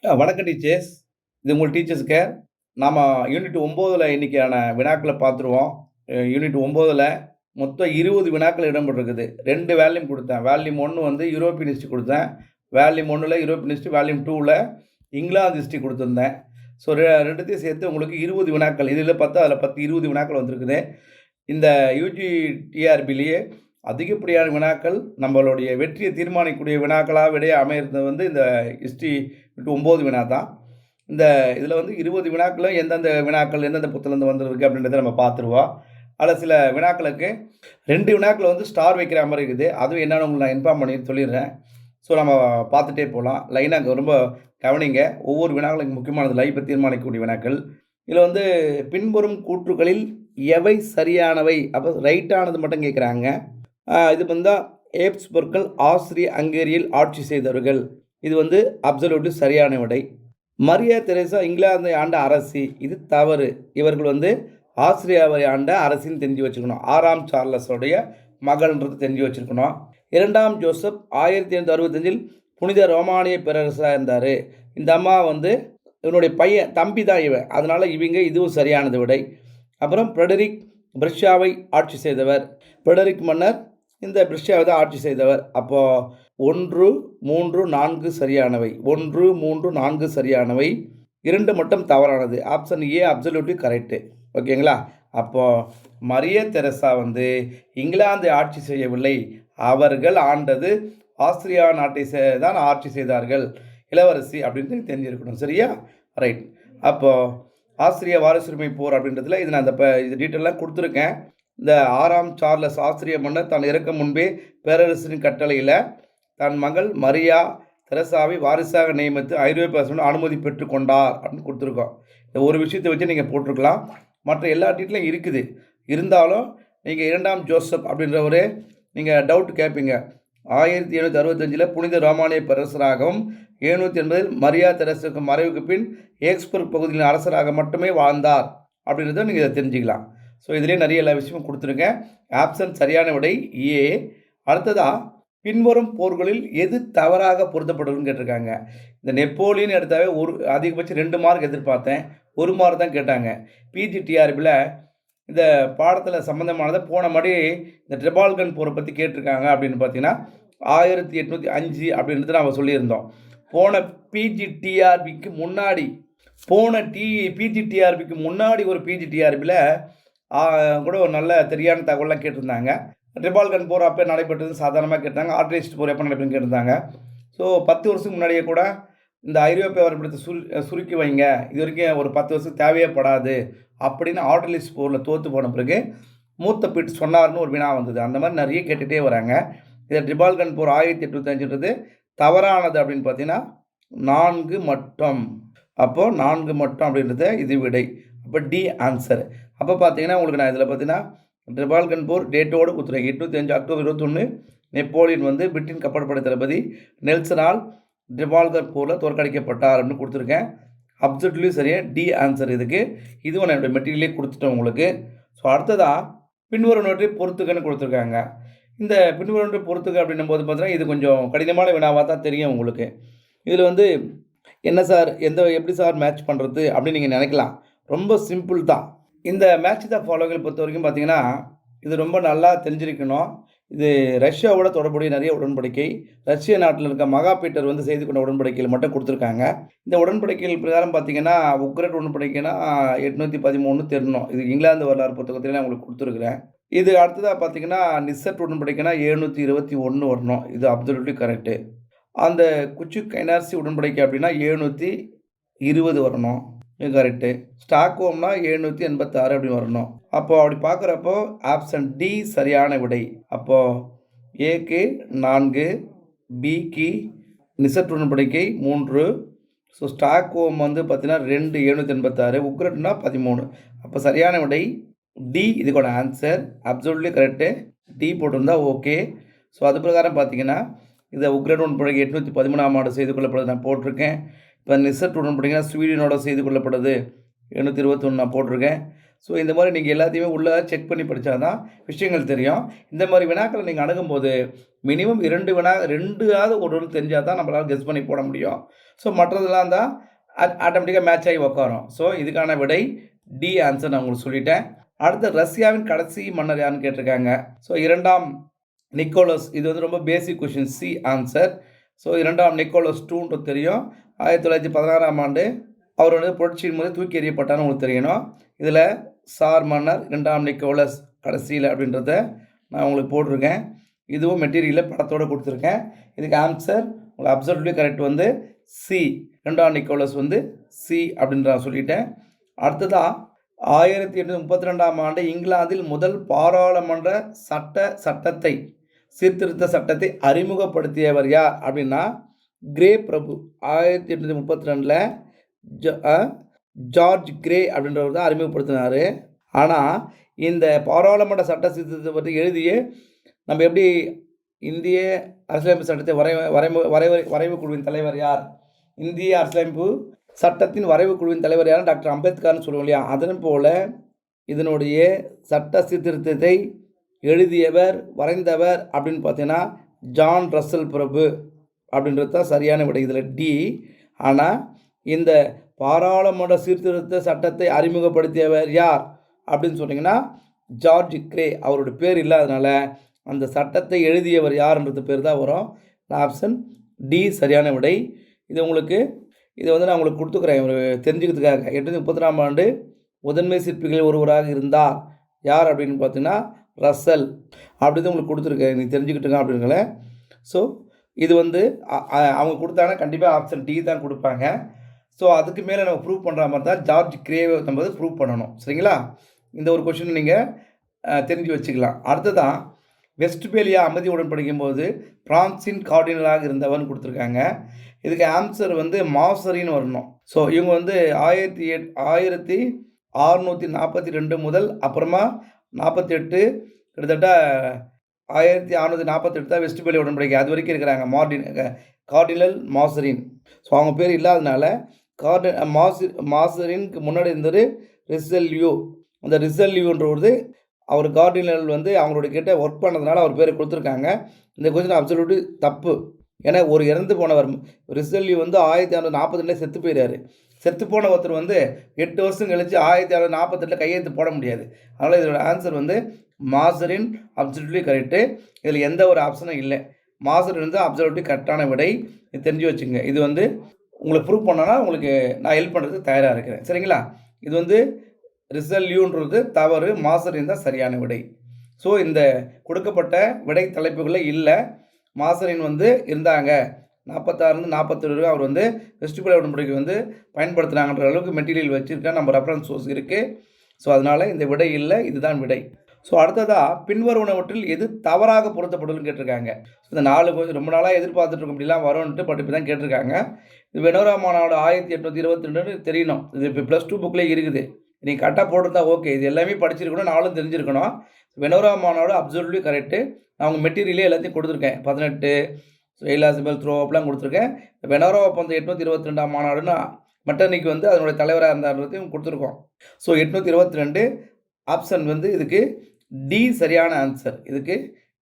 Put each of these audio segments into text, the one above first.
வணக்கம் டீச்சர்ஸ். இது உங்கள் டீச்சர்ஸ் கேர். நாம யூனிட் 9ல இன்னைக்கான வினாக்கள பார்த்துருவோம். யூனிட் 9ல மொத்தம் 20 வினாக்கள் இடம்பெற்றிருக்குது. 2 வால்யூம் குடுத்தேன். வால்யூம் 1 வந்து யூரோப்பியன் ஹிஸ்டரி குடுத்தேன். வால்யூம் 1ல யூரோப்பியன் ஹிஸ்டரி, வால்யூம் 2ல இங்கிலாந்து ஹிஸ்டரி குடுத்திருந்தேன். ஸோ 2த்தையும் சேர்த்து உங்களுக்கு 20 வினாக்கள். இதில 10, அதில 10, 20 வினாக்கள் வந்திருக்குது. இந்த யூஜி டிஆர்பிலேயே அதிகப்படியான வினாக்கள் நம்மளுடைய வெற்றியை தீர்மானிக்கக்கூடிய வினாக்களாக விடைய அமையிறது வந்து இந்த ஹிஸ்ட்ரி 9 வினா தான். இந்த இதில் வந்து 20 வினாக்களும் எந்தெந்த வினாக்கள் எந்தெந்த புத்தகத்துலேருந்து வந்திருக்கு அப்படின்றத நம்ம பார்த்துருவோம். அதில் சில வினாக்களுக்கு 2 வினாக்கள் வந்து ஸ்டார் வைக்கிற மாதிரி இருக்குது. அதுவும் என்னென்னு உங்களுக்கு நான் இன்ஃபார்ம் பண்ணி சொல்லிடுறேன். ஸோ நம்ம பார்த்துட்டே போகலாம். லைனாக ரொம்ப கவனிங்க. ஒவ்வொரு வினாக்களும் முக்கியமானது, லைஃப்பை தீர்மானிக்கக்கூடிய வினாக்கள். இதில் வந்து பின்வரும் கூற்றுகளில் எவை சரியானவை? அப்போ ரைட்டானது மட்டும் கேட்குறாங்க. இது வந்து ஏப்ஸ்பர்கல் ஆஸ்திரிய ஹங்கேரியில் ஆட்சி செய்தவர்கள். இது வந்து அப்சல்யூட்லி சரியான விடை. மரியா தெரேசா இங்கிலாந்தை ஆண்ட அரசி. இது தவறு. இவர்கள் வந்து ஆஸ்திரியாவை ஆண்ட அரசின்னு தெரிஞ்சு வச்சுக்கணும். 6ஆம் சார்லஸோடைய மகள்ன்றது தெரிஞ்சு வச்சுருக்கணும். 2ஆம் ஜோசப் 1865 புனித ரோமானிய பேரரசராக இருந்தார். இந்த அம்மா வந்து இவனுடைய பையன் தம்பி தான் இவன், அதனால் இவங்க இதுவும் சரியானது விடை. அப்புறம் ஃப்ரெடரிக் பிரஷ்யாவை ஆட்சி செய்தவர். ஃப்ரெடரிக் மன்னர் இந்த பிரஷ்யாவை தான் ஆட்சி செய்தவர். அப்போது 1, 3, 4 சரியானவை. 1, 3, 4 சரியானவை. 2 மட்டும் தவறானது. Option A absolutely correct. ஓகேங்களா? அப்போது மரியா தெரேசா வந்து இங்கிலாந்தை ஆட்சி செய்யவில்லை. அவர்கள் ஆண்டது ஆஸ்திரியா நாட்டை தான் ஆட்சி செய்தார்கள். இளவரசி அப்படின்னு தெரிஞ்சிருக்கணும். சரியா? ரைட். அப்போது ஆஸ்திரிய வாரிசுரிமை போர் அப்படின்றதுல இது நான் இது டீட்டெயிலாக கொடுத்துருக்கேன். இந்த 6ஆம் சார்லஸ் ஆஸ்திரிய மன்னர் தான் இறக்க முன்பே பேரரசரின் கட்டளையில் தன் மகள் மரியா தெரசாவை வாரிசாக நியமித்து ஐரோப்பிய அரசு அனுமதி பெற்றுக்கொண்டார் அப்படின்னு கொடுத்துருக்கோம். இந்த ஒரு விஷயத்தை வச்சு நீங்கள் போட்டிருக்கலாம். மற்ற எல்லா டீட்டெயிலும் இருக்குது. இருந்தாலும் நீங்கள் 2ஆம் ஜோசப் அப்படின்றவரே நீங்கள் டவுட் கேட்பீங்க. 1765 புனித ரோமானிய பேரரசராகவும் 780 மரியா தெரசாவுக்கு மறைவுக்கு பின் ஏக்ஸ்பர்க் பகுதியின் அரசராக மட்டுமே வாழ்ந்தார் அப்படின்றத நீங்கள் இதை தெரிஞ்சுக்கலாம். ஸோ இதிலே நிறைய எல்லா விஷயமும் கொடுத்துருக்கேன். ஆப்ஷன் சரியான விடை ஏ. அடுத்ததாக பின்வரும் போர்களில் எது தவறாக பொருத்தப்படுதுன்னு கேட்டிருக்காங்க. இந்த நெப்போலியன் எடுத்தாவே அதிகபட்சம் 2 மார்க் எதிர்பார்த்தேன். 1 மார்க் தான் கேட்டாங்க. பிஜிடிஆர்பியில் இந்த பாடத்தில் சம்மந்தமானதை போன மாதிரி இந்த ட்ரெபால்கன் போரை பற்றி கேட்டிருக்காங்க. அப்படின்னு பார்த்தீங்கன்னா 1805 அப்படின்றது நம்ம சொல்லியிருந்தோம். போன பிஜிடிஆர்பிக்கு முன்னாடி ஒரு பிஜிடிஆர்பியில் கூட ஒரு நல்ல தெரியான தகவலாம் கேட்டிருந்தாங்க. ட்ரிபால்கன் போர் அப்போ நடைபெற்றது சாதாரணமாக கேட்டாங்க. ஆர்டிலிஸ்ட் போர் எப்போ நடைபெறுன்னு கேட்டிருந்தாங்க. ஸோ 10 வருஷத்துக்கு முன்னாடியே கூட இந்த ஐரோப்பிய வரைபடத்தை சுருக்கி வைங்க, இது வரைக்கும் ஒரு 10 வருஷத்துக்கு தேவையப்படாது அப்படின்னு ஆர்டிலிஸ்ட் போரில் தோற்று போன பிறகு மூத்த பீட் சொன்னார்னு ஒரு வினா வந்தது. அந்த மாதிரி நிறைய கேட்டுகிட்டே வராங்க. இதை ட்ரிபால்கன் போர் 1885ன்றது தவறானது அப்படின்னு பார்த்தீங்கன்னா 4 மட்டும். அப்போது 4 மட்டும் அப்படின்றது இது விடை. அப்போ டி ஆன்சர். அப்போ பார்த்தீங்கன்னா உங்களுக்கு நான் இதில் பார்த்தீங்கன்னா ட்ரிபால்கன் போர் டேட்டோடு கொடுத்துருக்கேன். 805 அக்டோபர் 21 நெப்போலியன் வந்து பிரிட்டின் கப்பற்படை தளபதி நெல்சனால் ட்ரிபால்கர் போரில் தோற்கடிக்கப்பட்டார் அப்படின்னு கொடுத்துருக்கேன். அப்சல்யூட்லி சரியாக டி ஆன்சர் இதுக்கு. இதுவும் நான் என்னோடய மெட்டீரியலே கொடுத்துட்டேன் உங்களுக்கு. ஸோ அடுத்ததாக பின்வருவனவற்றை பொறுத்துக்கன்னு கொடுத்துருக்காங்க. இந்த பின்வருவனவற்றை பொறுத்துக்க அப்படின்னும் போது பார்த்தீங்கன்னா இது கொஞ்சம் கடினமான வினாவாக தான் தெரியும் உங்களுக்கு. இதில் வந்து என்ன சார் எப்படி சார் மேட்ச் பண்ணுறது அப்படின்னு நீங்கள் நினைக்கலாம். ரொம்ப சிம்பிள் தான். இந்த மேட்ச் த ஃபாலோவிங்கை பொறுத்த வரைக்கும் பார்த்தீங்கன்னா இது ரொம்ப நல்லா தெரிஞ்சிருக்கணும். இது ரஷ்யாவோட தொடர்புடைய நிறைய உடன்படிக்கை. ரஷ்ய நாட்டில் இருக்க மகாபீட்டர் வந்து செய்து கொண்ட உடன்படிக்கையில் மட்டும் கொடுத்துருக்காங்க. இந்த உடன்படிக்கைகள் பிரகாரம் பார்த்தீங்கன்னா உக்ரைன் உடன்படிக்கைனா 813 தெரியணும். இது இங்கிலாந்து வரலாறு புத்தகத்தில் நான் உங்களுக்கு கொடுத்துருக்குறேன். இது அடுத்ததாக பார்த்தீங்கன்னா நிசட் உடன்படிக்கைனா 721 வரணும். இது அப்சல்யூட்லி கரெக்டு. அந்த குச்சு கைனார்சி உடன்படிக்கை அப்படின்னா 720 வரணும். இது கரெக்டு. ஸ்டாக்ஹோம்னா 786 அப்படி வரணும். அப்போது அப்படி பார்க்குறப்போ ஆப்ஷன் டி சரியான விடை. அப்போது ஏக்கு 4, பிக்கு நிசட் உடன்படிக்கை 3. ஸோ ஸ்டாக்ஹோம் வந்து பார்த்தீங்கன்னா 2 786, உக்ரைன்னா 13. அப்போ சரியான விடை டி. இதுக்கோட ஆன்சர் அப்சல்யூட்லி கரெக்டு. டி போட்டிருந்தா ஓகே. ஸோ அது பிரகாரம் பார்த்தீங்கன்னா இந்த உக்ரைன் உடன்படிக்கை 813ஆம் ஆண்டு செய்து கொள்ளப்படுது நான் போட்டிருக்கேன். இப்போ நிசட் உடன்படிக்கைனா ஸ்வீடனோட செய்து கொள்ளப்படுது 721 நான் போட்டிருக்கேன். ஸோ இந்த மாதிரி நீங்கள் எல்லாத்தையுமே உள்ளே செக் பண்ணி படித்தா தான் விஷயங்கள் தெரியும். இந்த மாதிரி வினாக்களை நீங்கள் அணுகும்போது மினிமம் 2ஆவது ஒரு தெரிஞ்சால் தான் நம்மளால் கெஸ் பண்ணி போட முடியும். ஸோ மற்றதெல்லாம் தான் ஆட்டோமேட்டிக்காக மேட்ச் ஆகி உட்காரும். ஸோ இதுக்கான விடை டி ஆன்சர் நான் உங்களுக்கு சொல்லிட்டேன். அடுத்து ரஷ்யாவின் கடைசி மன்னர் யாருன்னு கேட்டிருக்காங்க. ஸோ 2ஆம் நிக்கோலஸ். இது வந்து ரொம்ப பேசிக் கொஷின், சி ஆன்சர். ஸோ 2ஆம் நிக்கோலஸ் டூன்றது தெரியும். 1916ஆம் ஆண்டு அவர் வந்து புரட்சியின் போது தூக்கி எறியப்பட்டார்னு உங்களுக்கு தெரியணும். இதில் சார் மன்னர் 2ஆம் நிக்கோலஸ் கடைசியில் அப்படின்றத நான் உங்களுக்கு போட்டிருக்கேன். இதுவும் மெட்டீரியலில் படத்தோடு கொடுத்துருக்கேன். இதுக்கு ஆன்சர் உங்களுக்கு அப்சல்யூட்லி கரெக்ட் வந்து சி. 2ஆம் நிக்கோலஸ் வந்து சி அப்படின்ற சொல்லிட்டேன். அடுத்ததாக 1832ஆம் ஆண்டு இங்கிலாந்தில் முதல் பாராளுமன்ற சட்டத்தை சீர்திருத்த சட்டத்தை அறிமுகப்படுத்தியவர் யார் அப்படின்னா கிரே பிரபு. 1832 ஜார்ஜ் கிரே அப்படின்றவர் தான் அறிமுகப்படுத்தினார். ஆனால் இந்த பாராளுமன்ற சட்ட சீர்திருத்தத்தை பற்றி எழுதிய நம்ம எப்படி இந்திய அரசியலமைப்பு சட்டத்தை வரைவு குழுவின் தலைவர் யார்? இந்திய அரசியலமைப்பு சட்டத்தின் வரைவு குழுவின் தலைவர் யார்? டாக்டர் அம்பேத்கர்னு சொல்லுவோம் இல்லையா? அதன் போல் இதனுடைய சட்ட சீர்திருத்தத்தை எழுதியவர் வரைந்தவர் அப்படின்னு பார்த்தீங்கன்னா ஜான் ரசல் பிரபு அப்படின்றது தான் சரியான விடை. இதில் டி. ஆனால் இந்த பாராளுமன்ற சீர்திருத்த சட்டத்தை அறிமுகப்படுத்தியவர் யார் அப்படின்னு சொன்னீங்கன்னா ஜார்ஜ் கிரே. அவரோட பேர் இல்லாதனால அந்த சட்டத்தை எழுதியவர் யார்ன்றது பேர் தான் வரும். ஆப்ஷன் டி சரியான விடை. இது வந்து நான் உங்களுக்கு கொடுத்துக்கிறேன் ஒரு தெரிஞ்சுக்கிறதுக்காக. 1832ஆம் ஆண்டு முதன்மை சிற்பிகளில் ஒருவராக இருந்தார் யார் அப்படின்னு பார்த்தீங்கன்னா ரசல். அப்படி தான் உங்களுக்கு கொடுத்துருக்கேன், நீ தெரிஞ்சுக்கிட்டுங்க அப்படிங்கள. ஸோ இது வந்து அவங்க கொடுத்தாங்கன்னா கண்டிப்பாக ஆப்ஷன் டி தான் கொடுப்பாங்க. ஸோ அதுக்கு மேலே நம்ம ப்ரூவ் பண்ணுற மாதிரி தான் ஜார்ஜ் கிரேவை நம்ம ப்ரூவ் பண்ணணும். சரிங்களா? இந்த ஒரு கொஷின் நீங்கள் தெரிஞ்சு வச்சுக்கலாம். அடுத்ததான் வெஸ்ட்பேலியா அமைதி உடன்படிக்கும் போது பிரான்சின் கார்டினலாக இருந்தவன் கொடுத்துருக்காங்க. இதுக்கு ஆன்சர் வந்து மாசரின்னு வரணும். ஸோ இவங்க வந்து 1642 முதல் அப்புறமா 48 கிட்டத்தட்ட 1648 தான் வெஸ்ட்பேலியா உடன்படிக்கை அது வரைக்கும் இருக்கிறாங்க. கார்டினல் மாசரின். ஸோ அவங்க பேர் இல்லாதனால மாசரினுக்கு முன்னாடி இருந்தது ரிசல்யூ. அந்த ரிசல்யூன்றது அவர் கார்டினல் வந்து அவங்களோட கிட்ட ஒர்க் பண்ணதுனால அவர் பேரை கொடுத்துருக்காங்க. இந்த கொஸ்டின் அப்சல்யூட்லி தப்பு. ஏன்னா ஒரு இறந்து போனவர் ரிசல்யூ வந்து 1642 செத்து போயிடாரு. செத்து போன ஒருத்தர் வந்து 8 வருஷம் கழிச்சு 1648 கையெழுத்து போட முடியாது. அதனால் இதோட ஆன்சர் வந்து மாசரின் அப்சல்யூட்லி கரெக்டு. இதில் எந்த ஒரு ஆப்ஷனும் இல்லை. மாசரின் வந்து அப்சல்யூட்லி கரெக்டான விடை. இது தெரிஞ்சு வச்சுங்க. இது வந்து உங்களுக்கு ப்ரூவ் பண்ணனா உங்களுக்கு நான் ஹெல்ப் பண்ணுறதுக்கு தயாராக இருக்கிறேன். சரிங்களா? இது வந்து ரிசல்யூன்றது தவறு, மாசரின் தான் சரியான விடை. ஸோ இந்த கொடுக்கப்பட்ட விடை தலைப்புகளில் இல்லை. மாசரின் வந்து இருந்தாங்க 46 47 அவர் வந்து வெஸ்ட்பேலியா உடன்படிக்கை வந்து பயன்படுத்துகிறாங்கன்ற அளவுக்கு மெட்டீரியல் வச்சுருக்கேன், நம்ம ரெஃபரன்ஸ் சோர்ஸ் இருக்குது. ஸோ அதனால் இந்த விடை இல்லை, இதுதான் விடை. ஸோ அடுத்ததாக பின்வருவனவற்றில் எது தவறாக பொருத்தப்படுதுன்னு கேட்டிருக்காங்க. இந்த 4 கொஞ்சம் ரொம்ப நாளாக எதிர்பார்த்துட்டு இருக்க முடியலாம் வரும்ன்ட்டு படிப்பு தான் கேட்டிருக்காங்க. இது வெனோரா மாநாடு 1822 தெரியணும். இது இப்போ +2 புக்லேயே இருக்குது. நீங்கள் கரெக்டாக போட்டிருந்தா ஓகே. இது எல்லாமே படிச்சிருக்கணும், நாளும் தெரிஞ்சிருக்கணும். வெனோரா மாநாடு அப்சல்யூட்லி கரெக்டு. நான் அவங்க மெட்டீரியலே எல்லாத்தையும் கொடுத்துருக்கேன். 18 எயிலாசிபல் த்ரோ அப்லாம் கொடுத்துருக்கேன். வெனோரா ஒப்பந்தம் 822ஆம் மாநாடுன்னு மெட்டர்னிக்கு வந்து அதனுடைய தலைவராக இருந்தான்றதையும் கொடுத்துருக்கோம். ஸோ 822 ஆப்ஷன் வந்து இதுக்கு டி சரியான ஆன்சர். இதுக்கு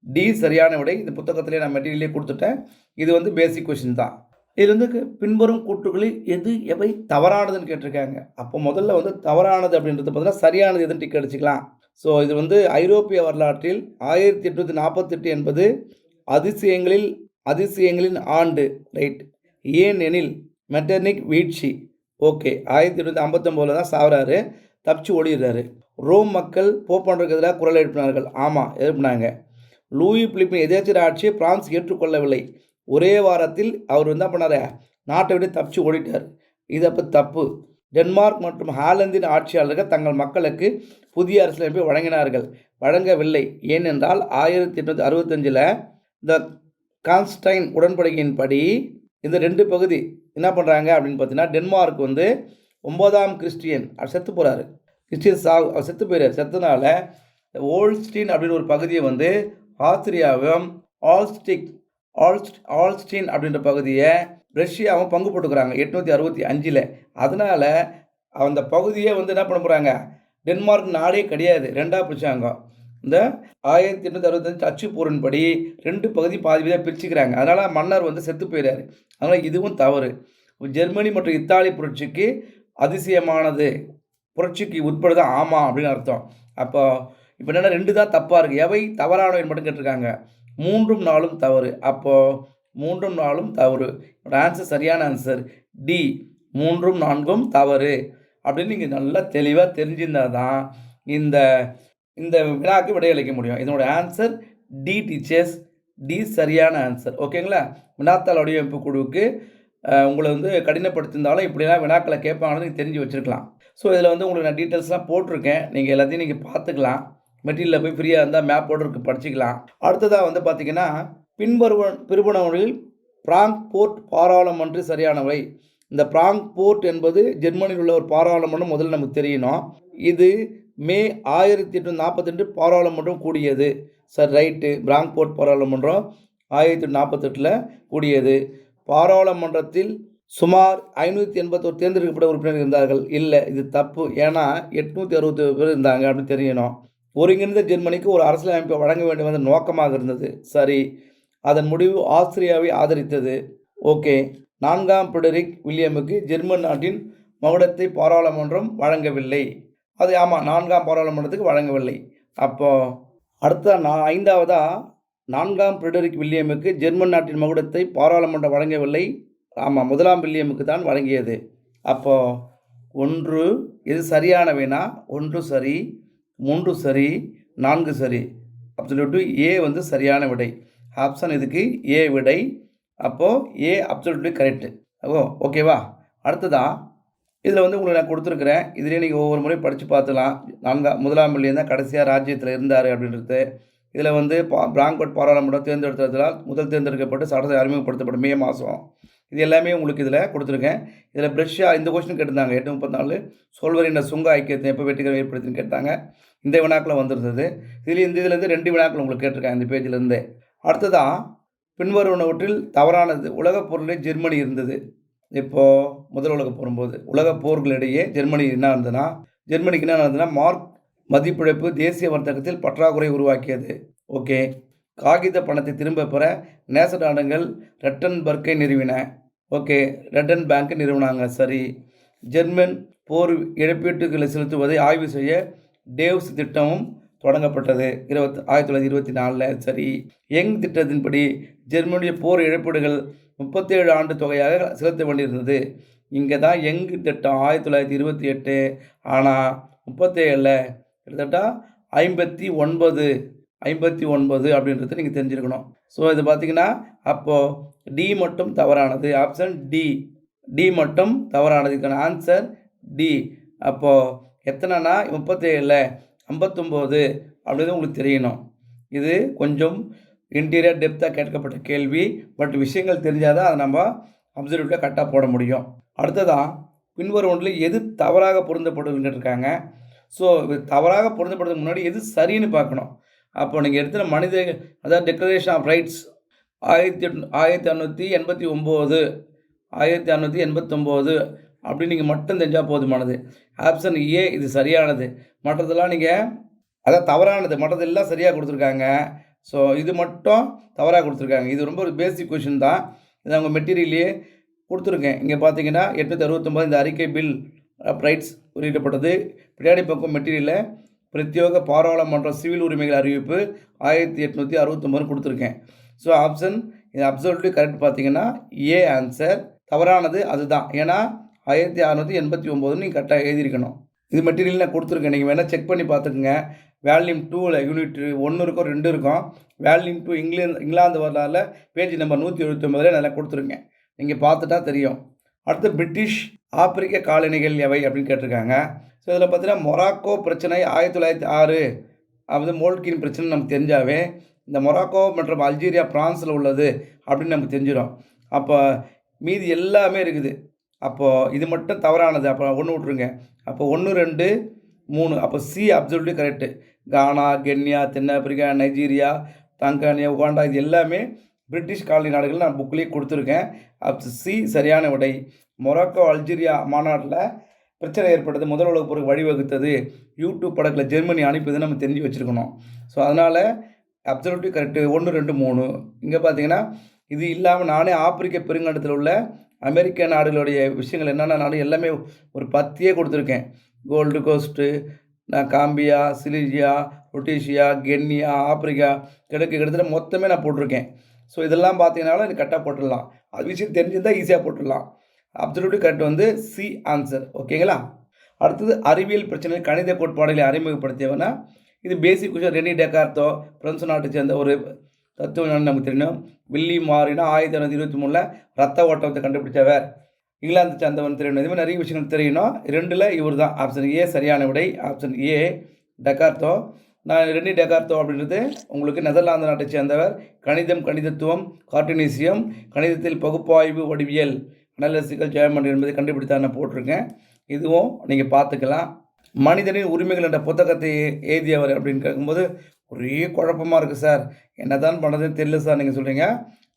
டி சரியான விடை. இந்த புத்தகத்திலே நான் மெட்டீரியலே கொடுத்துட்டேன். இது வந்து பேசிக் கொஷின் தான். இது வந்து பின்வரும் கூற்றுகளில் எவை தவறானதுன்னு கேட்டிருக்காங்க. அப்போ முதல்ல வந்து தவறானது அப்படின்றது பார்த்தீங்கன்னா சரியானது எதுன்னு டிக் அடிச்சுக்கலாம். ஸோ இது வந்து ஐரோப்பிய வரலாற்றில் 1848 என்பது அதிசயங்களின் ஆண்டு. ரைட். ஏனெனில் மெட்டர்னிக் வீழ்ச்சி. ஓகே. 1859 தான் சாவறாரு, தப்பிச்சு ஓடிடுறாரு. ரோம் மக்கள் போப்பாண்டருக்கு எதிராக குரல் எழுப்பினார்கள். ஆமாம், எழுப்பினாங்க. லூயி பிலிப்பின் எதேச்சர் ஆட்சியை பிரான்ஸ் ஏற்றுக்கொள்ளவில்லை. ஒரே வாரத்தில் அவர் என்ன பண்ணார், நாட்டை விட்டு தப்பிச்சு ஓடிட்டார். இது அப்போ தப்பு. டென்மார்க் மற்றும் ஹாலந்தின் ஆட்சியாளர்கள் தங்கள் மக்களுக்கு புதிய அரசியலமைப்பை வழங்கவில்லை. ஏனென்றால் 1865 இந்த கான்ஸ்டைன் உடன்படிக்கையின்படி இந்த 2 பகுதி என்ன பண்ணுறாங்க அப்படின்னு பார்த்தீங்கன்னா, டென்மார்க் வந்து 9ஆம் கிறிஸ்டியன் செத்து போகிறாரு. செத்து போயிடார். செத்தனால ஓல்ஸ்டீன் அப்படின்னு ஒரு பகுதியை வந்து ஆஸ்திரியாவும் ஆல்ஸ்டீன் அப்படின்ற பகுதியை ரஷ்யாவும் பங்கு போட்டுக்கிறாங்க 865. அதனால் அந்த பகுதியை வந்து என்ன பண்ண போகிறாங்க, டென்மார்க் நாடே கிடையாது. 2ஆ பிரிச்சாங்க. இந்த 1865 அச்சு போரின்படி 2 பகுதி பாதி வீதா பிரிச்சுக்கிறாங்க. அதனால மன்னர் வந்து செத்து போயிறாரு. அதனால இதுவும் தவறு. ஜெர்மனி மற்றும் இத்தாலி புரட்சிக்கு அதிசயமானது. புரட்சிக்கு உட்படுதா? ஆமா அப்படின்னு அர்த்தம். அப்போ இப்போ என்னன்னா 2 தான் தப்பா இருக்கு. எவை தவறானவை மட்டும் கேட்டிருக்காங்க. 3ம் 4ம் தவறு. அப்போ 3ம் 4ம் தவறு. என்னோட ஆன்சர் சரியான ஆன்சர் டி 3ம் 4ம் தவறு. அப்படின்னு நீங்கள் நல்லா தெளிவாக தெரிஞ்சிருந்தா தான் இந்த இந்த வினாக்கு விடையளிக்க முடியும். இதனோட ஆன்சர் டி டீச்சர்ஸ். டி சரியான ஆன்சர். ஓகேங்களா? வினாத்தாள் வடிவமைப்பு குழுவுக்கு உங்களை வந்து கடினப்படுத்தியிருந்தாலும் இப்படிலாம் வினாக்களை கேட்பாங்கன்னு நீங்கள் தெரிஞ்சு வச்சுருக்கலாம். ஸோ இதில் வந்து உங்களுக்கு நான் டீட்டெயில்ஸ்லாம் போட்டிருக்கேன். நீங்கள் எல்லாத்தையும் நீங்கள் பார்த்துக்கலாம். மெட்டீரியலில் போய் ஃப்ரீயாக இருந்தால் மேப்போடு இருக்கு படிச்சுக்கலாம். அடுத்ததாக வந்து பார்த்தீங்கன்னா பிரிவுணர்களில் பிராங்க்போர்ட் பாராளுமன்ற சரியானவை. இந்த பிராங்க்போர்ட் என்பது ஜெர்மனியில் உள்ள ஒரு பாராளுமன்றம் முதல்ல நமக்கு தெரியணும். இது மே 1842 பாராளுமன்றம் கூடியது. Sir right. பிராங்க்போர்ட் பாராளுமன்றம் 1848 கூடியது. பாராளுமன்றத்தில் சுமார் 581 தேர்ந்தெடுக்கப்பட்ட உறுப்பினர்கள் இருந்தார்கள். இல்லை, இது தப்பு. ஏன்னா 861 பேர் இருந்தாங்க அப்படின்னு தெரியணும். ஒருங்கிணைந்த ஜெர்மனிக்கு ஒரு அரசியலமைப்பை வழங்க வேண்டும் என்ற நோக்கமாக இருந்தது. சரி. அதன் முடிவு ஆஸ்திரியாவை ஆதரித்தது. ஓகே. 4ஆம் ஃபிரெடரிக் வில்லியமுக்கு ஜெர்மன் நாட்டின் மகுடத்தை பாராளுமன்றம் வழங்கவில்லை. அது ஆமாம், 4ஆம் பாராளுமன்றத்துக்கு வழங்கவில்லை. அப்போ அடுத்த 5ஆவதா 4ஆம் ஃபிரெடரிக் வில்லியமுக்கு ஜெர்மன் நாட்டின் மகுடத்தை பாராளுமன்றம் வழங்கவில்லை. ஆமாம், 1ஆம் வில்லியமுக்கு தான் வழங்கியது. அப்போ 1 இது சரியான வினா. 1 சரி, 3 சரி, 4 சரி. அப்சல்யூட்லி ஏ வந்து சரியான விடை. ஆப்ஷன் இதுக்கு ஏ விடை. அப்போது ஏ அப்சல்யூட்லி கரெக்டு. ஓகேவா? அடுத்ததான் இதில் வந்து உங்களுக்கு நான் கொடுத்துருக்குறேன். இதிலே நீங்கள் ஒவ்வொரு முறையும் படித்து பார்த்துக்கலாம். 1ஆம் வில்லியம் தான் கடைசியாக ராஜ்யத்தில் இருந்தார் அப்படின்றது. இதில் வந்து பிராங்க்போர்ட் பாராளுமன்றம் தேர்ந்தெடுத்ததால் முதல் தேர்ந்தெடுக்கப்பட்டு சட்டத்தை அறிமுகப்படுத்தப்படும் மே மாதம். இது எல்லாமே உங்களுக்கு இதில் கொடுத்துருக்கேன். இதில் பிரஷ்யா இந்த கொஸ்டின் கேட்டிருந்தாங்க. 834 சோல்வரின் சுங்க ஐக்கியத்தை எப்போ வெற்றிகரம் ஏற்படுத்தின்னு கேட்டாங்க. இந்த வினாக்கில் வந்துருந்தது. இதுலேருந்து 2 வினாக்கள் உங்களுக்கு கேட்டிருக்காங்க இந்த பேஜிலேருந்து. அடுத்ததான் பின்வருவனவற்றில் தவறானது. உலகப் போரில் ஜெர்மனி இருந்தது. இப்போது முதல் உலகப் போரும்போது உலகப் போர்களிடையே ஜெர்மனி என்ன இருந்ததுன்னா ஜெர்மனிக்கு என்ன நடந்ததுன்னா மார்க் மதிப்பிழப்பு தேசிய வர்த்தகத்தில் பற்றாக்குறை உருவாக்கியது. ஓகே. காகித பணத்தை திரும்ப பெற நேச நாடுகள் ரெட்டன்பர்க்கை நிறுவின. ஓகே. ரெட்டன் பேங்க் நிறுவனாங்க. சரி. ஜெர்மன் போர் இழப்பீட்டுகளை செலுத்துவதை ஆய்வு செய்ய டேவ்ஸ் திட்டமும் தொடங்கப்பட்டது 1924. சரி. யங் திட்டத்தின்படி ஜெர்மனிய போர் இழப்பீடுகள் 37 ஆண்டு தொகையாக செலுத்த வேண்டியிருந்தது. இங்கே தான் யங் திட்டம் 1928. ஆனால் 37 கிட்டத்தட்ட 59 அப்படின்றது நீங்கள் தெரிஞ்சிருக்கணும். ஸோ இது பார்த்தீங்கன்னா அப்போது டி மட்டும் தவறானது. ஆப்ஷன் டி மட்டும் தவறானது. இதுக்கான ஆன்சர் டி. அப்போது எத்தனைனா 37 59 அப்படின்றது உங்களுக்கு தெரியணும். இது கொஞ்சம் இன்டீரியர் டெப்த்தாக கேட்கப்பட்ட கேள்வி. பட் விஷயங்கள் தெரிஞ்சால் தான் அதை நம்ம அப்சல்யூட்டாக கரெக்டாக போட முடியும். அடுத்ததான் பின்வரும் ஒன்றில் எது தவறாக பொருந்தப்படுதுன்னு கேட்டிருக்காங்க. ஸோ இது தவறாக பொருந்தப்படுறதுக்கு முன்னாடி எது சரின்னு பார்க்கணும். அப்போ நீங்கள் எடுத்துகிற அதாவது டெக்ளரேஷன் ஆஃப் ரைட்ஸ் 1889 அப்படின்னு நீங்கள் மட்டும் தெரிஞ்சால் போதுமானது. ஆப்ஷன் ஏ இது சரியானது. மற்றதெல்லாம் நீங்கள் அதான் தவறானது. மற்றதெல்லாம் சரியாக கொடுத்துருக்காங்க. ஸோ இது மட்டும் தவறாக கொடுத்துருக்காங்க. இது ரொம்ப ஒரு பேசிக் கொஷின் தான். இது அவங்க மெட்டீரியல்லையே கொடுத்துருக்கேன். இங்கே பார்த்தீங்கன்னா 869 இந்த அறிக்கை பில் ஆஃப் ரைட்ஸ் வெளியிடப்பட்டது. பின்னாடி பக்கம் மெட்டீரியலில் பிரத்யோக பாராளுமன்ற சிவில் உரிமைகள் அறிவிப்பு 1869 கொடுத்துருக்கேன். ஸோ ஆப்ஷன் இது அப்சல்யூட்லி கரெக்ட். பார்த்தீங்கன்னா ஏ ஆன்சர். தவறானது அதுதான். ஏன்னா 1689 நீங்கள் கரெக்டாக எழுதியிருக்கணும். இது மெட்டீரியல் நான் கொடுத்துருக்கேன். நீங்கள் வேணால் செக் பண்ணி பார்த்துக்குங்க. வால்யூம் 2ல் யூனிட் 1 இருக்கும், 2 இருக்கும். வால்யூம் 2 இங்கிலாந்து வரலாறுல பேஜ் நம்பர் 179 நல்லா கொடுத்துருங்க. நீங்கள் பார்த்துட்டா தெரியும். அடுத்து பிரிட்டிஷ் ஆப்பிரிக்க காலனிகள் எவை அப்படின்னு கேட்டிருக்காங்க. ஸோ இதில் பார்த்தீங்கன்னா மொராக்கோ பிரச்சனை 1906 அதாவது மோல்கின் பிரச்சனை நமக்கு தெரிஞ்சாவே இந்த மொராக்கோ மற்றும் அல்ஜீரியா பிரான்ஸில் உள்ளது அப்படின்னு நமக்கு தெரிஞ்சிடும். அப்போ மீதி எல்லாமே இருக்குது. அப்போது இது மட்டும் தவறானது. அப்போ 1 விட்ருங்க. அப்போ 1, 2, 3. அப்போ சி அப்சல்யூட்லி கரெக்டு. கானா, கென்யா, தென்னாப்பிரிக்கா, நைஜீரியா, தங்கானியா, உகாண்டா இது எல்லாமே பிரிட்டிஷ் காலனி நாடுகள் நான் புக்லேயே கொடுத்துருக்கேன். அப்போ சி சரியான விடை. மொராக்கோ அல்ஜீரியா மாநாட்டில் பிரச்சனை ஏற்பட்டது, முதல் உலகப் போருக்கு வழிவகுத்தது, யூடியூப் படத்தில் ஜெர்மனி அனுப்பியது நம்ம தெரிஞ்சு வச்சுருக்கணும். ஸோ அதனால் அப்சல்யூட்லி கரெக்டு 1, 2, 3. இங்கே பார்த்தீங்கன்னா இது இல்லாமல் நானே ஆப்பிரிக்க பெருங்கண்டத்தில் உள்ள அமெரிக்க நாடுகளுடைய விஷயங்கள் என்னென்ன நாடு எல்லாமே ஒரு 10 கொடுத்துருக்கேன். கோல்டு கோஸ்ட்டு, நான் காம்பியா, சிலிசியா, ரொட்டீஷியா, கென்யா, ஆப்பிரிக்கா, கிட்டத்தட்ட மொத்தமே நான் போட்டிருக்கேன். ஸோ இதெல்லாம் பார்த்தீங்கன்னாலும் எனக்கு கரெக்டாக போட்டுடலாம். அது விஷயம் தெரிஞ்சிருந்தால் ஈஸியாக போட்டுடலாம். அப்சல்யூட்லி கரெக்ட் வந்து சி ஆன்சர். ஓகேங்களா? அடுத்தது அறிவியல் பிரச்சனை கணித கோட்பாடுகளை அறிமுகப்படுத்தியவனா இது பேசிக் கொஷின். ரெனி டெக்கார்த்தோ பிரெஞ்சு நாட்டை சேர்ந்த ஒரு தத்துவஞானி நமக்கு தெரியும். வில்லி மாரினா 1923 ரத்த ஓட்டத்தை கண்டுபிடிச்சவர். இங்கிலாந்து சேர்ந்தவன் தெரியணும். இது மாதிரி நிறைய விஷயங்கள் தெரியணும். 2ல் இவர் தான். ஆப்ஷன் ஏ சரியான விடை. Option A Descartes. நான் ரெனி டெக்கார்த்தோ அப்படின்றது உங்களுக்கு நெதர்லாந்து நாட்டை சேர்ந்தவர். கணிதம், கணிதத்துவம், கார்ட்டீசியம், கணிதத்தில் பகுப்பாய்வு வடிவியல், அனாலிசிக்கல் ஜெயமன் என்பதை கண்டுபிடித்தா நான் போட்டிருக்கேன். இதுவும் நீங்கள் பார்த்துக்கலாம். மனிதனின் உரிமைகள் என்ற புத்தகத்தை எழுதியவர் அப்படின்னு கேட்கும்போது ஒரே குழப்பமாக இருக்குது சார், என்ன தான் பண்ணுறதுன்னு தெரியல சார். நீங்கள் சொல்கிறீங்க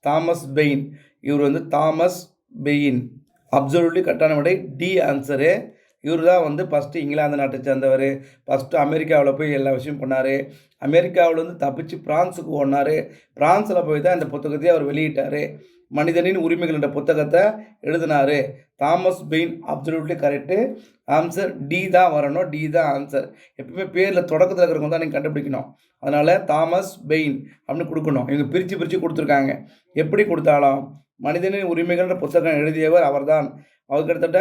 தாமஸ் பெயின். இவர் வந்து தாமஸ் பெயின். அப்சல்யூட்லி கரெக்டான விடை டி ஆன்சரு. இவர் தான் வந்து ஃபஸ்ட்டு இங்கிலாந்து நாட்டை சேர்ந்தவர். ஃபஸ்ட்டு அமெரிக்காவில் போய் எல்லா விஷயம் பண்ணார். அமெரிக்காவிலேருந்து தப்பிச்சு பிரான்ஸுக்கு ஓடினார். பிரான்ஸில் போய் தான் இந்த புத்தகத்தையே அவர் வெளியிட்டார். மனிதனின் உரிமைகள் என்ற புத்தகத்தை எழுதினார் Thomas Paine. Absolutely correct. Answer D தான் வரணும். டி தான் ஆன்சர். எப்பவுமே பேரில் தொடக்கத்தில் இருக்கிறவங்க தான் நீங்கள் கண்டுபிடிக்கணும். அதனால் தாமஸ் பெயின் அப்படின்னு கொடுக்கணும். இவங்க பிரித்து கொடுத்துருக்காங்க. எப்படி கொடுத்தாலும் மனிதனின் உரிமைகள்ன்ற புத்தகம் எழுதியவர் அவர் தான். அவர் கிட்டத்தட்ட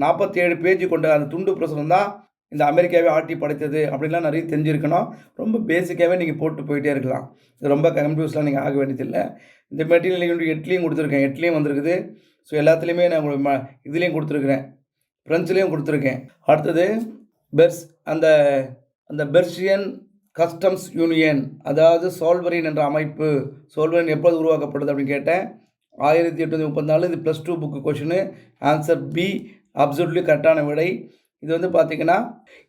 47 பேஜ் கொண்ட அந்த துண்டு பிரசுரம் தான் இந்த அமெரிக்காவே ஆட்டி படைத்தது அப்படின்லாம் நிறைய தெரிஞ்சிருக்கணும். ரொம்ப பேசிக்காகவே நீங்கள் போட்டு போயிட்டே இருக்கலாம். இது ரொம்ப கன்ஃபியூஸ்லாம் நீங்கள் ஆக வேண்டியதில்லை. இந்த மெட்டீரியல் நீங்கள் 8லையும் கொடுத்துருக்கேன். 8லையும் வந்திருக்குது. ஸோ எல்லாத்துலேயுமே நான் உங்களுக்கு இதுலேயும் கொடுத்துருக்குறேன், ஃப்ரெஞ்சுலேயும் கொடுத்துருக்கேன். அடுத்தது அந்த பெர்ஷியன் கஸ்டம்ஸ் யூனியன், அதாவது சோல்வரின் என்ற அமைப்பு. சோல்வரின் எப்போது உருவாக்கப்படுது அப்படின்னு கேட்டேன். 1834. இது +2 book question. Answer B absolutely கரெக்டான விடை. இது வந்து பார்த்திங்கன்னா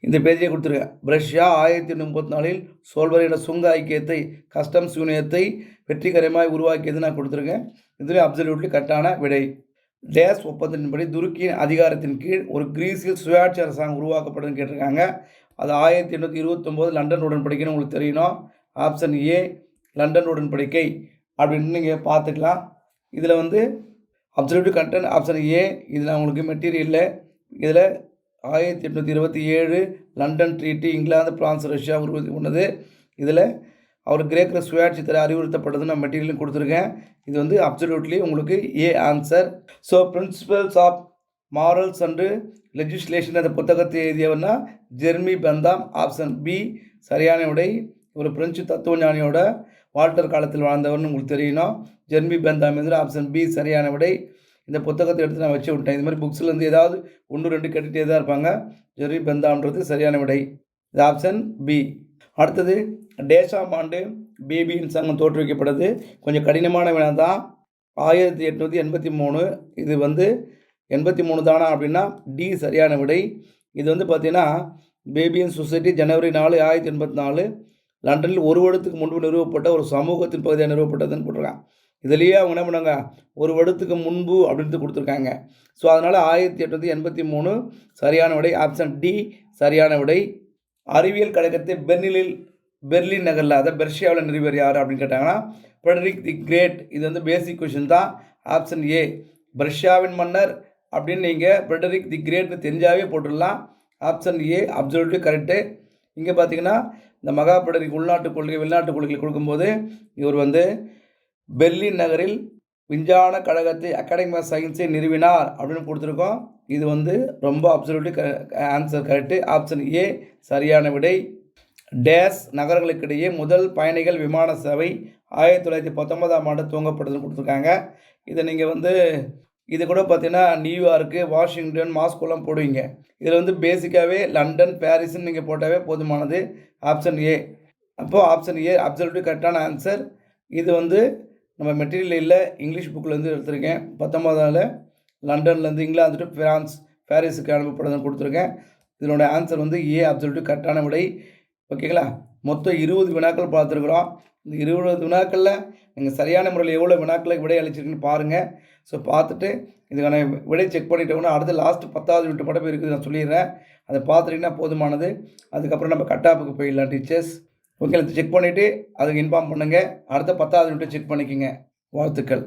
இந்த பேஜே கொடுத்துருக்கேன். ரஷ்யா 1834 சோல்வரி என்ற சுங்க ஐக்கியத்தை, கஸ்டம்ஸ் யூனியத்தை வெற்றிகரமாக உருவாக்கியது நான் கொடுத்துருக்கேன். இதுவே அப்சல்யூட்லி கரெக்டான விடை. டேஸ் ஒப்பந்தத்தின்படி துருக்கியின் அதிகாரத்தின் கீழ் ஒரு கிரீஸில் சுயாட்சி அரசாங்கம் உருவாக்கப்படுதுன்னு கேட்டிருக்காங்க. அது 1829 லண்டன் உடன்படிக்கைன்னு உங்களுக்கு தெரியணும். ஆப்ஷன் ஏ லண்டன் உடன்படிக்கை அப்படின்னு நீங்கள் பார்த்துக்கலாம். இதில் வந்து அப்சல்யூட்லி கரெக்டான ஆப்ஷன் ஏ. இதில் உங்களுக்கு மெட்டீரியலில் இதில் 1827 London treaty, England, France, Russia உருவாக்கி கொண்டது. இதில் அவர் கிரேக்கில் சுயாட்சி தர அறிவுறுத்தப்பட்டது நான் மெட்டீரியலும் கொடுத்துருக்கேன். இது வந்து அப்சல்யூட்லி உங்களுக்கு A answer. So principles of morals and legislation அந்த புத்தகத்தை எழுதியவர்னா ஜெர்மி பெந்தாம். ஆப்ஷன் பி சரியான விடை. ஒரு பிரெஞ்சு தத்துவ ஞானியோட வால்டர் காலத்தில் வாழ்ந்தவர்னு உங்களுக்கு தெரியணும். ஜெர்மி பெந்தாம் என்ற ஆப்ஷன் பி சரியான விடை. இந்த புத்தகத்தை எடுத்து நான் வச்சு விட்டேன். இது மாதிரி புக்ஸ்லேருந்து ஏதாவது 1, 2 கேட்டுகிட்டே தான் இருப்பாங்க. ஜெர்மி பெந்தாம்ன்றது சரியான விடை. இது ஆப்ஷன் பி. அடுத்தது டேஷாம் ஆண்டு பேபியின் சங்கம் தோற்றுவிக்கப்படுது. கொஞ்சம் கடினமான வினா தான். 1883. இது வந்து 83 தானா அப்படின்னா டி சரியான விடை. இது வந்து பார்த்தீங்கன்னா பேபியன் சொசைட்டி ஜனவரி 4, 1884 லண்டனில் ஒரு வருடத்துக்கு முன்பு நிறுவப்பட்ட ஒரு சமூகத்தின் பகுதியாக நிறுவப்பட்டதுன்னு போட்டிருக்காங்க. இதுலேயே அவங்க என்ன பண்ணாங்க, ஒரு வருடத்துக்கு முன்பு அப்படின்ட்டு கொடுத்துருக்காங்க. ஸோ அதனால் 1883 சரியான விடை. ஆப்ஷன் டி சரியான விடை. அறிவியல் கழகத்தை பெர்லின் நகரில், அதாவது பெர்ஷியாவில் நிறுவியவர் யார் அப்படின்னு கேட்டாங்கன்னா ஃப்ரெடரிக் தி கிரேட். இது வந்து பேசிக் கொஷின் தான். ஆப்ஷன் ஏ பெர்ஷியாவின் மன்னர் அப்படின்னு நீங்கள் ஃப்ரெடரிக் தி கிரேட்னு தெரிஞ்சாவே போட்டுடலாம். Option A absolutely correct. இங்கே பார்த்தீங்கன்னா இந்த மகா ஃப்ரெடரிக் உள்நாட்டு கொள்கை வெளிநாட்டு கொள்கை கொடுக்கும்போது இவர் வந்து பெர்லின் நகரில் விஞ்ஞான கழகத்தை அகாடமி ஆஃப் சயின்ஸை நிறுவினார் அப்படின்னு கொடுத்துருக்கோம். இது வந்து ரொம்ப absolutely answer correct. Option A சரியான விடை. டேஸ் நகரங்களுக்கிடையே முதல் பயணிகள் விமான சேவை 1919ஆம் ஆண்டு துவங்கப்படுதுன்னு கொடுத்துருக்காங்க. இதை நீங்கள் வந்து இது கூட பார்த்தீங்கன்னா நியூயார்க்கு, வாஷிங்டன், மாஸ்கோலாம் போடுவீங்க. இதில் வந்து பேசிக்காகவே லண்டன், பாரிஸ்ன்னு நீங்கள் போட்டாவே போதுமானது. Option A. அப்போது ஆப்ஷன் ஏ அப்சல்யூட்லி கரெக்டான ஆன்சர். இது வந்து நம்ம மெட்டீரியல் இல்லை, இங்கிலீஷ் புக்கிலேருந்து எடுத்திருக்கேன். 19ஆம் லண்டன்லேருந்து இங்கிலாந்து டு பாரிஸுக்கு அனுப்பப்படுதுன்னு கொடுத்துருக்கேன். இதனோட ஆன்சர் வந்து ஏ அப்சல்யூட்லி கரெக்டான விடை. ஓகேங்களா? மொத்தம் 20 வினாக்கள் பார்த்துருக்குறோம். இந்த 20 வினாக்களில் நீங்கள் சரியான முறையில் எவ்வளோ வினாக்களுக்கு விடை அளிச்சிருக்குன்னு பாருங்கள். ஸோ பார்த்துட்டு இதுக்கான விடை செக் பண்ணிட்டோம்னா அடுத்து லாஸ்ட் 10வது யூனிட் மட்டும் இருக்குது நான் சொல்லிடுறேன். அதை பார்த்துட்டிங்கன்னா போதுமானது. அதுக்கப்புறம் நம்ம கட் ஆஃப்க்கு போயிடலாம் டீச்சர்ஸ். ஓகே, செக் பண்ணிவிட்டு அதுக்கு இன்ஃபார்ம் பண்ணுங்கள். அடுத்த 10வது யூனிட்டை செக் பண்ணிக்கோங்க. வாழ்த்துக்கள்.